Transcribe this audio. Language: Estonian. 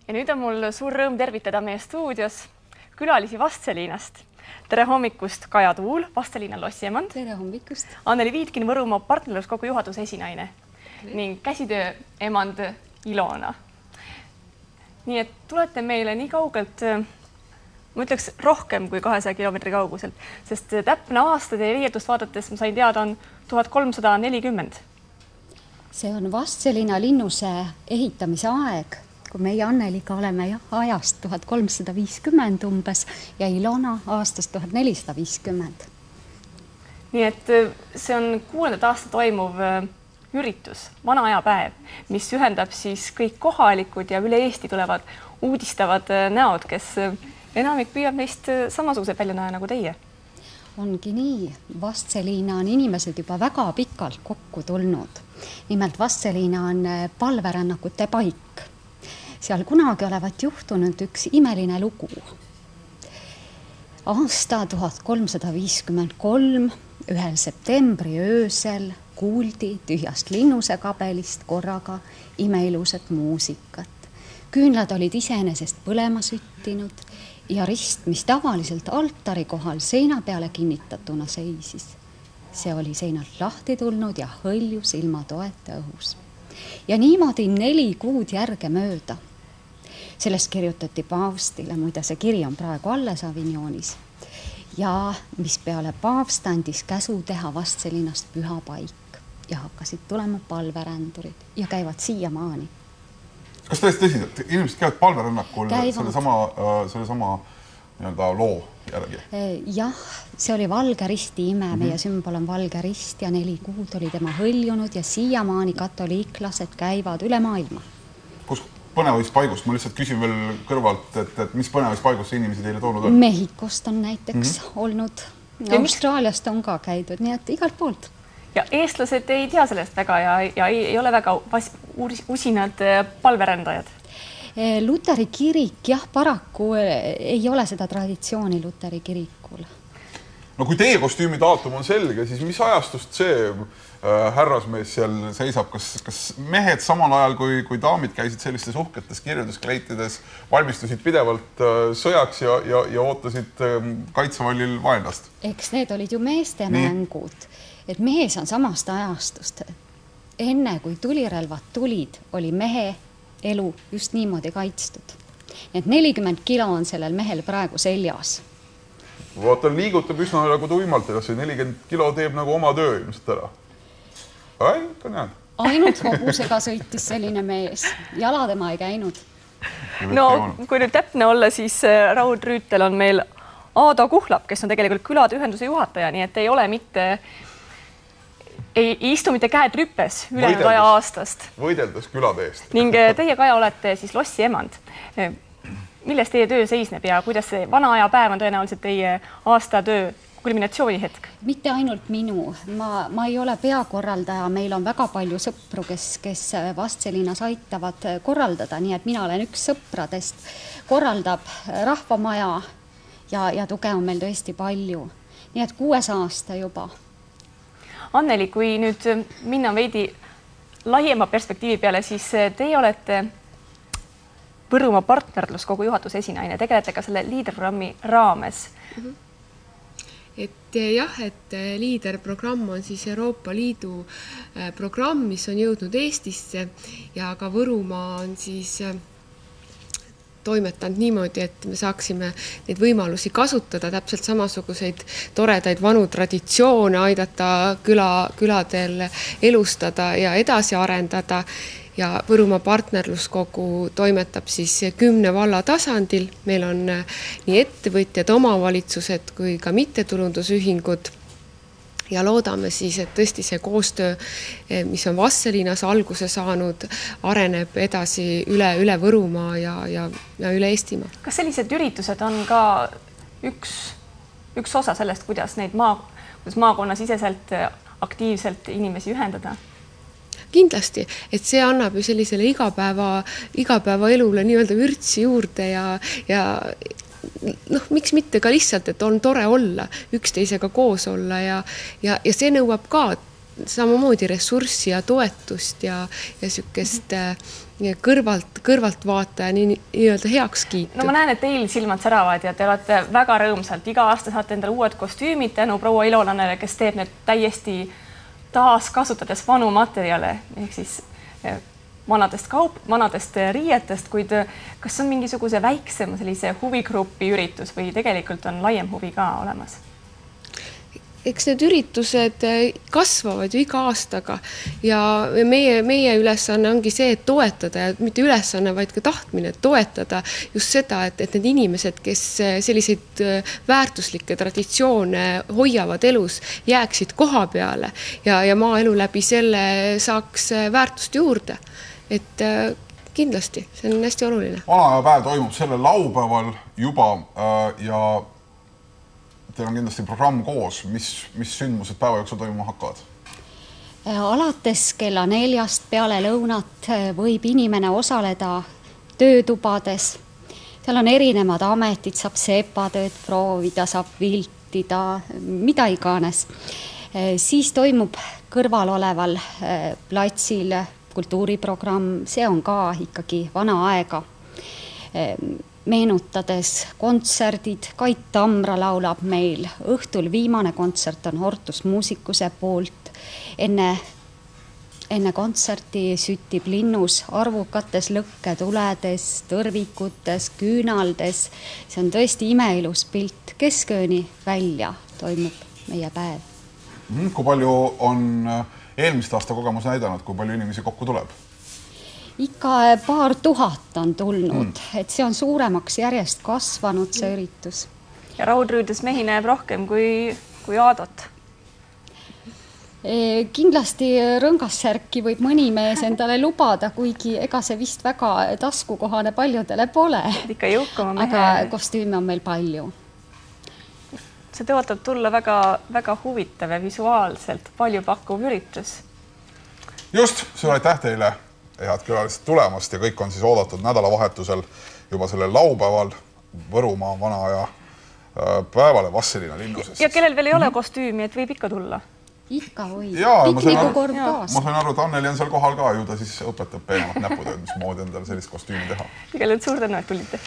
Ja nüüd on mul suur rõõm tervitada meie stuudios külalisi Vastseliinast. Tere hommikust, Kaja Tuul, Vastseliina lossiemand. Tere hommikust. Anneli Viitkin, Võrumaa partnerluskogu juhatuse esinaine ning käsitöö emand Ilona. Nii et tulete meile nii kaugelt, ma ütleks rohkem kui 200 kilomeetri kauguselt, sest täpne aasta teie riietust vaadates, ma sain teada, on 1340. See on Vastseliina linnuse ehitamise aeg, kui meie Anneliga oleme ajast 1350 umbes ja Ilona aastast 1450. Nii et see on 6. aasta toimuv üritus, vana aja päev, mis ühendab siis kõik kohalikud ja üle Eesti tulevad uudistavad näod, kes enamik püüab neist samasugused välja näha nagu teie. Ongi nii. Vastseliina on inimesed juba väga pikalt kokku tulnud. Nimelt Vastseliina on palverännakute paik. Seal kunagi olevat juhtunud üks imeline lugu. Aasta 1353 1. septembri öösel kuuldi tühjast linnuse kabelist korraga imeilusat muusikat. Küünlad olid iseenesest põlema süttinud ja rist, mis tavaliselt altari kohal seina peale kinnitatuna seisis. See oli seinalt lahti tulnud ja hõljus ilma toeta õhus. Ja niimoodi 4 kuud järge mööda. Sellest kirjutati paavstile, muide see kiri on praegu alles Avignonis. Ja mis peale paavst andis käsu teha Vastseliinast püha paik ja hakkasid tulema palverändurid ja käivad siiamaani. Kas tõesti tõsiselt? Inimesed käivad palverännakul selle sama loo järgi? Jah, see oli valge risti ime, meie sümbol on valge rist ja 4 kuud oli tema hõljunud ja siiamaani katoliiklased käivad üle maailma. Kus põnevis paigust? Ma lihtsalt küsin veel kõrvalt, et mis põnevis paigust see inimesi teile toonud on? Mehhikost on näiteks olnud, Austraaliast on ka käidud, nii et igalt poolt. Ja eestlased ei tea sellest väga ja ei ole väga usinad palverändajad. Luteri kirik, jah, paraku ei ole seda traditsiooni Luteri kirikul. No kui teie kostüümi daatum on selge, siis mis ajastust see härrasmees seal seisab? Kas mehed samal ajal, kui daamid käisid sellistes uhketes kirjudes kleitides, valmistusid pidevalt sõjaks ja ootasid kaitsevallil vaenlast? Eks need olid ju meeste mängud. Et mees on samast ajastust. Enne kui tulirelvad tulid, oli mehe elu just niimoodi kaitstud. Need 40 kilo on sellel mehel praegu seljas. Vaatan, liigutab üsna nagu tuimalt, ega see 40 kilo teeb nagu oma töö ilmselt ära. Ka näed. Ainult hobusega sõitis selline mees. Jala tema ei käinud. No, kui nüüd täpne olla, siis Raud Rüütel on meil Aado Kuhlap, kes on tegelikult külade ühenduse juhataja, nii et ei ole ei istu mitte käed rüppes ülejäänud aja aastast. Võideldes külade eest. Ning teie, Kaja, olete siis lossi emand. Milles teie töö seisneb ja kuidas see vana aja päev on tõenäoliselt teie aastatöö kulminatsiooni hetk? Mitte ainult minu. Ma ei ole peakorraldaja. Meil on väga palju sõpru, kes Vastseliinas aitavad korraldada, nii et mina olen üks sõpradest. Korraldab rahvamaja ja tuge on meil tõesti palju. Nii et 6 aasta juba. Anneli, kui nüüd minna veidi laiema perspektiivi peale, siis teie olete Võrumaa partnerluskogu juhatuse esinaine. Tegelete ka selle liiderprogrammi raames. Et liiderprogramm on siis Euroopa Liidu programm, mis on jõudnud Eestisse ja ka Võrumaa on siis toimetanud niimoodi, et me saaksime neid võimalusi kasutada, täpselt samasuguseid toredaid vanu traditsioone aidata küladel elustada ja edasi arendada. Ja Võrumaa partnerluskogu toimetab siis 10 valla tasandil. Meil on nii ettevõtjad, omavalitsused kui ka mittetulundusühingud. Ja loodame siis, et tõesti see koostöö, mis on Vastseliinas alguse saanud, areneb edasi üle Võrumaa ja üle Eestimaa. Kas sellised üritused on ka üks osa sellest, kuidas neid maakonna siseselt aktiivselt inimesi ühendada? Kindlasti, et see annab ju sellisele igapäeva elule nii-öelda vürtsi juurde ja miks mitte ka lihtsalt, et on tore olla, üksteisega koos olla ja see nõuab ka samamoodi ressurssi ja toetust ja niisugust kõrvaltvaataja nii-öelda heakskiitu. No ma näen, et teil silmad säravad ja te olete väga rõõmsalt. Iga aasta saate endale uued kostüümid tänu proua Ilonale, kes teeb need täiesti taaskasutades vanu materjale ehk siis vanadest riietest, kuid kas on mingisuguse väiksema sellise huvigrupi üritus või tegelikult on laiem huvi ka olemas? Eks need üritused kasvavad ju iga aastaga ja meie ülesanne ongi see, et toetada ja mitte ülesanne, vaid ka tahtmine toetada just seda, et need inimesed, kes selliseid väärtuslikke traditsioone hoiavad elus, jääksid koha peale ja maaelu läbi selle saaks väärtust juurde. Et kindlasti, see on hästi oluline. Vanaajapäev toimub sellel laupäeval juba ja teil on kindlasti programm koos, mis sündmused päeva jooksul toimuma hakkavad? Alates kella 4 peale lõunat võib inimene osaleda töötubades. Seal on erinevad ametid, saab sepatööd proovida, saab viltida, mida iganes. Siis toimub kõrval oleval platsil kultuuriprogramm, see on ka ikkagi vana aega. Meenutades kontserdid, Kait Tamra laulab meil, õhtul viimane kontsert on Hortus muusikuse poolt. Enne kontserti süttib linnus arvukates lõkketuledes, tõrvikutes, küünaldes. See on tõesti imeilus pilt. Keskööni välja toimub meie päev. Kui palju on eelmist aasta kogemus näidanud, kui palju inimesi kokku tuleb? Ikka paar tuhat on tulnud, et see on suuremaks järjest kasvanud see üritus. Ja raudrüüdes mehi näeb rohkem kui Aadot. Kindlasti rõngassärki võib mõni mees endale lubada, kuigi ega see vist väga taskukohane paljudele pole. Ikka jõukama mehe. Aga kostüüme on meil palju. See tõotab tulla väga huvitav ja visuaalselt palju pakkuv üritus. Just, suur aitäh teile! Head külalised tulemast ja kõik on siis oodatud nädalavahetusel juba sellel laupäeval Võrumaa vanaaja päevale Vastseliina linnuses. Ja kellel veel ei ole kostüümi, et võib ikka tulla? Ikka või. Piknikukorv kaas. Ma sain aru, et Anneli on seal kohal ka, ju ta siis õpetab peenemat näputööd, mis moodi endale sellist kostüümi teha. Kõigepealt suur tänu, et tulite.